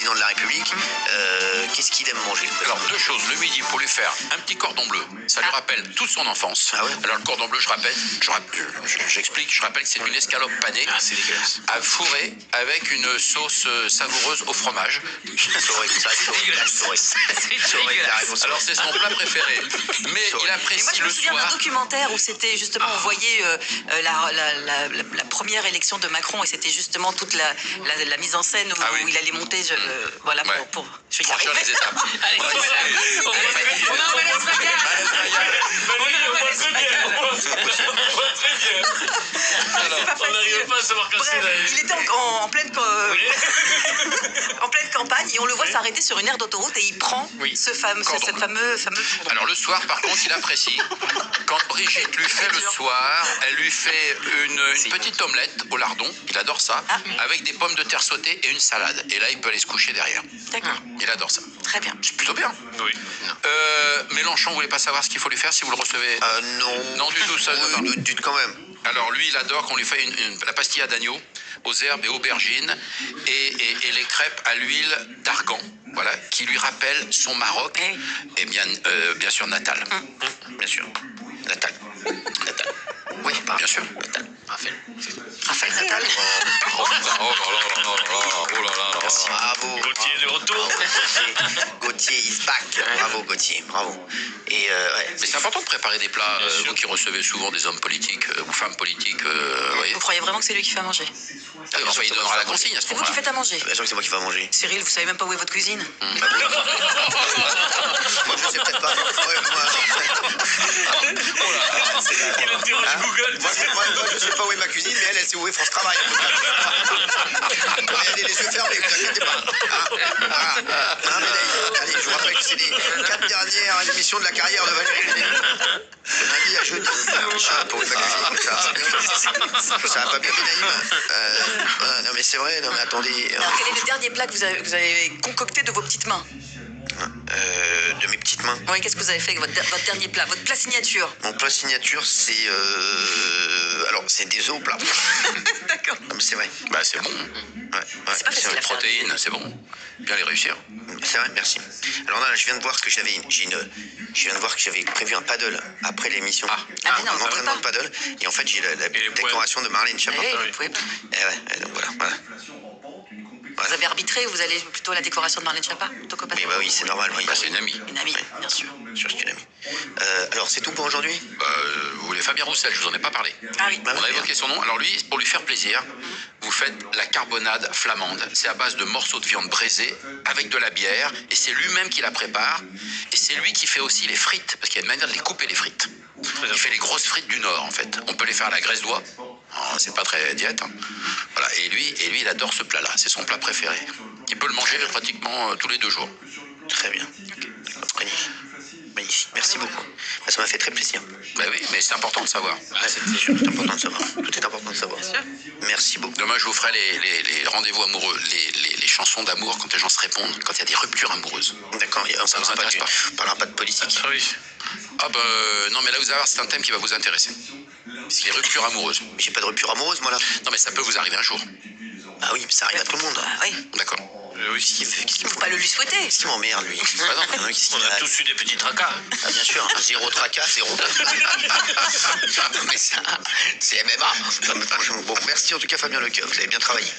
président de la République. Qu'est-ce qu'il aime manger, le président? Alors, deux choses. Le midi, il faut lui faire un petit cordon bleu. Ça lui rappelle toute son enfance. Ah ouais? Alors, le cordon bleu, j'explique, je rappelle que c'est une escalope panée. Ah, c'est dégueulasse. À fourrer avec une sauce savoureuse au fromage. Alors, c'est son plat préféré. Mais il Et moi, apprécie je me le souviens d'un soir. documentaire où c'était justement, on voyait la première élection de Macron et c'était justement toute la mise en scène où, Ah oui. où il allait monter. Voilà, Ouais. je vais y Franchir arriver. les étapes. Allez, on a un malaise bagarre. On n'arrive pas à savoir casser Bref, il était en pleine campagne et on le voit s'arrêter sur une aire d'autoroute et il prend Oui. ce fameux Cordon. cordon. Alors le soir, par contre, il apprécie. Quand Brigitte lui fait le soir, elle lui fait une petite omelette au lardon, il adore ça, avec des pommes de terre sautées et une salade. Et là, il peut aller se coucher derrière. D'accord, Il adore ça. très bien. C'est plutôt bien. Oui. Mélenchon, vous voulez pas savoir ce qu'il faut lui faire si vous le recevez? Non. Non, du tout, ça. Oui, non. dites quand même. Alors lui, il adore qu'on lui fait la pastille à d'agneau, aux herbes et aubergines, et les crêpes à l'huile d'argan, voilà, qui lui rappellent son Maroc, et bien sûr Natal. Bien sûr. Natal. Oui, bien sûr. Natal. Raphaël Natal. Oh là là. Bravo. Gauthier de retour. Gauthier is back. Bravo, Gauthier. Bravo. Et ouais. Mais c'est important de préparer des plats, vous qui recevez souvent des hommes politiques ou femmes politiques, vous voyez. Vous croyez vraiment que c'est lui qui fait à manger? Enfin, il donnera la consigne à ce C'est vous qui moment-là. faites à manger. Bien sûr que c'est moi qui vais manger. Cyril, vous savez même pas où est votre cuisine? Moi, je sais peut-être pas. Ouais, Il interroge Google. moi, je sais pas où est ma cuisine, mais elle sait où est France Travail. Elle est les yeux fermés, vous inquiétez pas. Non, mais allez, je vous rappelle que c'est les 4 dernières émissions de la carrière de Valérie Pécresse. De lundi à jeudi. Je sais pas où est ma cuisine. Ça va pas bien, Benaïm. Non, mais c'est vrai, non, mais attendez. Alors, quel est le dernier plat que vous avez concocté de vos petites mains? De mes petites mains. Oui, qu'est-ce que vous avez fait avec votre dernier plat, votre plat signature? Mon plat signature, c'est. Alors, c'est des œufs au plat. D'accord. Non, mais c'est vrai. Bah c'est bon, Ouais, ouais, C'est pas facile vrai. à faire. protéines, c'est bon. Bien les réussir. C'est vrai, merci. Alors là, je viens de voir que j'avais prévu un paddle après l'émission. Ah, mais non, un on peut entraînement pas. de paddle. Et en fait, j'ai la les décoration de Marlène Schiappa. Oui, oui. vous pouvez pas. Et ouais, donc voilà. Vous avez arbitré ou vous allez plutôt à la décoration de Marlène Schiappa plutôt qu'au Mais patin? bah oui, c'est normal. Oui. Bah c'est une amie. Une amie, bien sûr. Sûr, c'est une amie. Alors, c'est tout pour aujourd'hui. Vous voulez Fabien Roussel, je vous en ai pas parlé. Ah oui. Bah, On a évoqué son nom. Alors lui, pour lui faire plaisir, vous faites la carbonade flamande. C'est à base de morceaux de viande braisée avec de la bière. Et c'est lui-même qui la prépare. Et c'est lui qui fait aussi les frites. Parce qu'il y a une manière de les couper, les frites. Il fait les grosses frites du Nord, en fait. On peut les faire à la graisse d'oie. Oh, c'est pas très diète. Hein. Voilà. Et lui, il adore ce plat-là. C'est son plat préféré. Il peut le manger pratiquement tous les 2 jours. Très bien. Magnifique. Magnifique. Merci beaucoup. Bah, ça m'a fait très plaisir. Bah oui, mais c'est important de savoir. C'est sûr, c'est important de savoir. Tout est important de savoir. Merci beaucoup. Demain, je vous ferai les rendez-vous amoureux, les chansons d'amour quand les gens se répondent, quand il y a des ruptures amoureuses. D'accord, on Ça vous intéresse pas? parlera pas de politique. Ah oui. Ah non, mais là, vous allez voir, c'est un thème qui va vous intéresser. C'est les ruptures amoureuses. Mais j'ai pas de rupture amoureuse, moi, là. Non, mais ça peut vous arriver un jour. Ah oui, mais ça arrive à tout le monde. Ah oui. D'accord. Oui. Qu'est-ce qu'il Faut pas le lui souhaiter. m'emmerde, lui? Bah non. Ah non, qu'est-ce qu'il On a a tous eu des petits tracas. Ah, bien sûr, zéro tracas, zéro. Non, mais ça, c'est MMA. Bon, merci en tout cas, Fabien Lecoeur, vous avez bien travaillé.